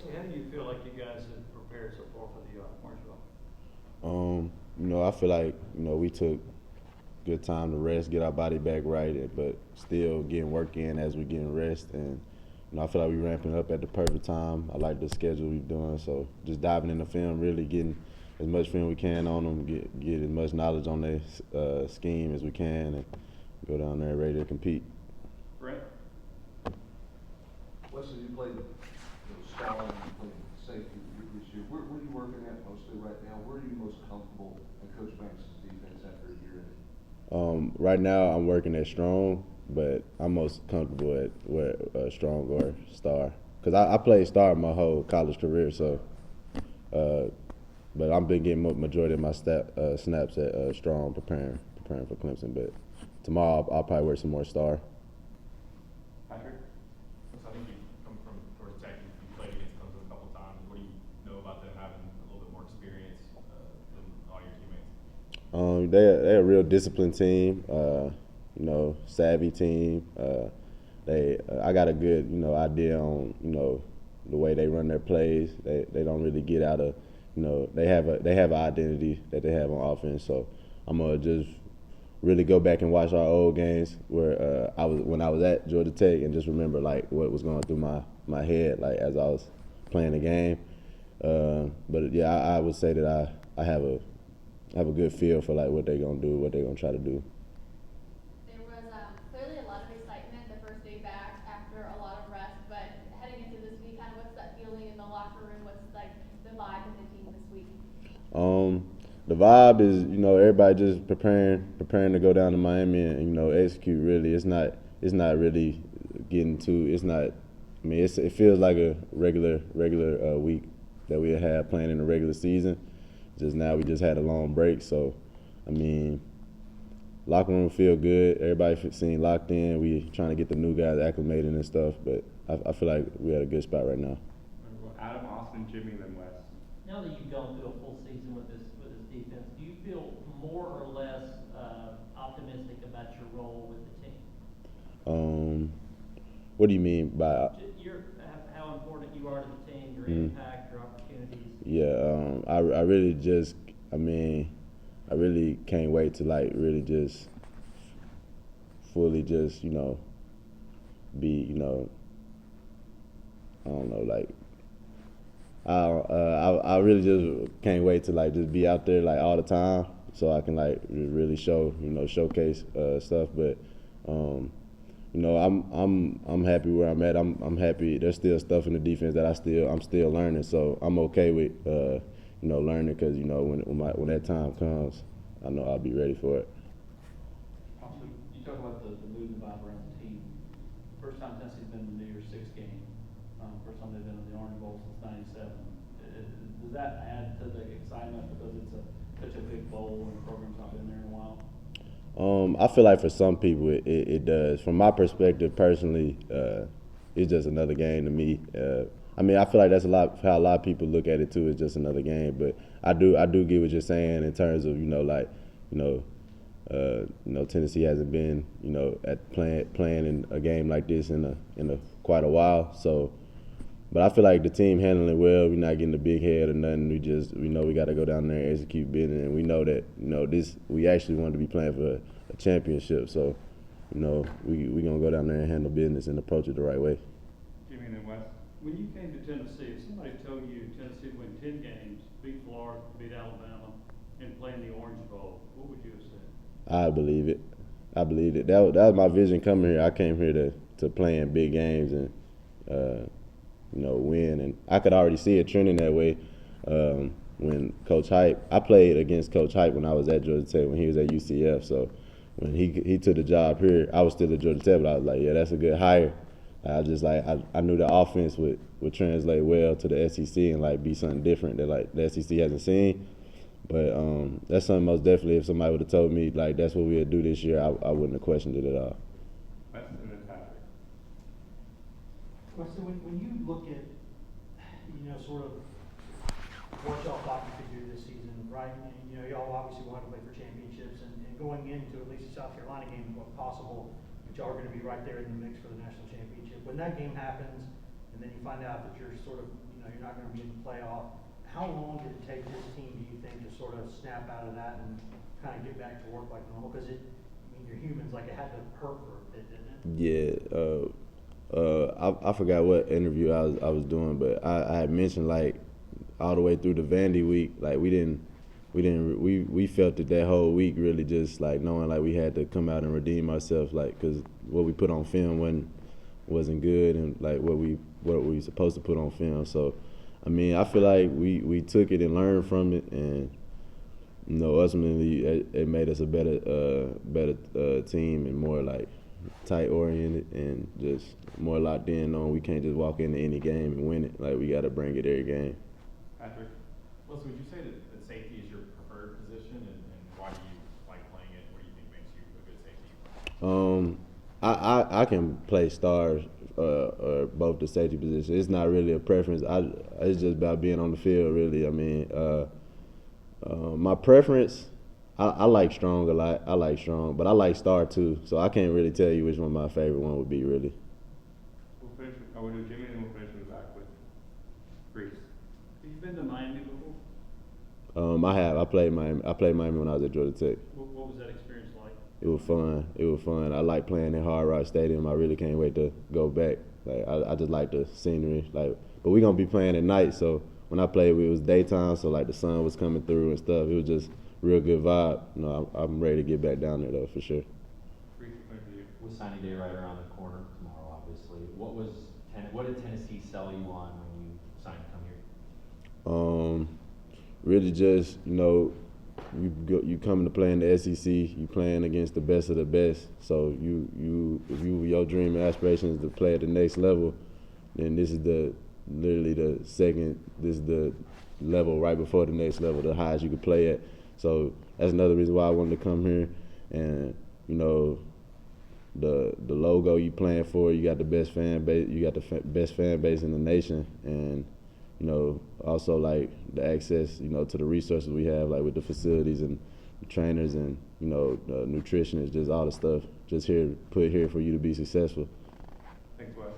Wesley, how do you feel like you guys have prepared so far for the Orange Bowl? I feel like we took good time to rest, get our body back right, but still getting work in as we getting rest. And I feel like we ramping up at the perfect time. I like the schedule we're doing, so just diving in the film, really getting as much film we can on them, get as much knowledge on their scheme as we can, and go down there ready to compete. Brent? Wesley, you played star, you played safety this year. Where are you working at mostly right now? Where are you most comfortable in Coach Banks' defense after a year in it? Right now, I'm working at strong, but I'm most comfortable at where strong or star, because I played star my whole college career. So, but I've been getting majority of my snaps at strong, preparing for Clemson. But tomorrow, I'll probably wear some more star. Patrick? So I think you come from Georgia Tech. You played against Clemson a couple times. What do you know about them having a little bit more experience than all your teammates? They're a real disciplined team. Savvy team. I got a good idea on the way they run their plays. They don't really get out of they have an identity that they have on offense. So I'm gonna just really go back and watch our old games where when I was at Georgia Tech, and just remember like what was going through my head like as I was playing the game. But yeah, I would say that I have a good feel for like what they're gonna do, what they're gonna try to do. There was clearly a lot of excitement the first day back after a lot of rest, but heading into this week, kind of what's that feeling in the locker room? What's like the vibe of the team this week? The vibe is everybody just preparing to go down to Miami and execute. Really, it's not really getting too. It's not. I mean, it feels like a regular week that we had playing in the regular season. Just now we just had a long break, so I mean, locker room feel good. Everybody seemed locked in. We trying to get the new guys acclimated and stuff, but I feel like we're at a good spot right now. Adam, Austin, Jimmy, and then Wes. Now that you've gone through a full season with this defense, do you feel more or less optimistic about your role with the team? What do you mean by? How important you are to the team, your impact, your opportunities. Yeah, I really just, I really can't wait to like really just fully just be I don't know like I really just can't wait to like just be out there like all the time so I can like really showcase stuff. But I'm happy where I'm at. I'm happy. There's still stuff in the defense that I'm still learning. So I'm okay with learning, because when that time comes, I know I'll be ready for it. Also, you talk about the mood and vibe around the team. First time Tennessee's been in the New Year's Six game. First time they've been in the Orange Bowl since '97. Does that add to the excitement because it's such a big bowl and the program's not been there in a while? I feel like for some people it does. From my perspective, personally, it's just another game to me. I feel like that's how a lot of people look at it too. It's just another game. But I do get what you're saying in terms of Tennessee hasn't been at playing in a game like this in quite a while. So, but I feel like the team handling it well. We're not getting a big head or nothing. We know we got to go down there and execute business, and we know that we actually want to be playing for a championship. So, we gonna go down there and handle business and approach it the right way. Jimmy, and then Wes. When you came to Tennessee, if somebody told you Tennessee would win 10 games, beat Florida, beat Alabama, and play in the Orange Bowl, what would you have said? I believe it. That was my vision coming here. I came here to play in big games and win, and I could already see it trending that way. When Coach Hype, I played against Coach Hype when I was at Georgia Tech when he was at UCF. So when he took the job here, I was still at Georgia Tech, but I was like, yeah, that's a good hire. I knew the offense would translate well to the SEC and like be something different that like the SEC hasn't seen. But that's something most definitely. If somebody would have told me like that's what we'd do this year, I wouldn't have questioned it at all. Wes, and then Patrick. Well, so when you look at sort of what y'all thought you could do this season, right? Y'all obviously wanted to play for championships, and going into at least the South Carolina game, what possible, but y'all are going to be right there in the mix for the national championship. When that game happens, and then you find out that you're sort of, you're not gonna be in the playoff. How long did it take this team, do you think, to sort of snap out of that and kind of get back to work like normal? Because you're humans, like it had to hurt for a bit, didn't it? Yeah. I forgot what interview I was doing, but I had mentioned like all the way through the Vandy week, like we felt it that whole week, really just like knowing like we had to come out and redeem ourselves, like, because what we put on film wasn't good, and like what we supposed to put on film. So I mean, I feel like we took it and learned from it, and ultimately it made us a better team, and more like tight oriented, and just more locked in on we can't just walk into any game and win it. Like, we got to bring it every game. Patrick, Wesley, would you say that safety is your preferred position, and why do you like playing it? What do you think makes you a good safety? I can play stars or both the safety positions. It's not really a preference. It's just about being on the field, really. I mean, my preference, I like strong a lot. I like strong, but I like star too. So I can't really tell you which one my favorite one would be, really. We'll finish. I will do Jimmy, and we'll finish in the back with Reese. Have you been to Miami before? I have. I played Miami when I was at Georgia Tech. What was that experience like? It was fun. It was fun. I like playing in Hard Rock Stadium. I really can't wait to go back. Like, I just like the scenery. Like, but we gonna be playing at night, so when I played, it was daytime, so like the sun was coming through and stuff. It was just real good vibe. I'm ready to get back down there though, for sure. Reese, we'll finish with you. With signing day right around the corner tomorrow, obviously, what did Tennessee sell you on when you signed to come here? Really just, you coming to play in the SEC, you playing against the best of the best. So if your dream and aspiration is to play at the next level, then this is literally the level right before the next level, the highest you could play at. So that's another reason why I wanted to come here. And the logo you playing for, you got the best fan base, best fan base in the nation, and also like the access, to the resources we have, like with the facilities and the trainers and the nutritionists, just all the stuff just put here for you to be successful. Thanks, Wes.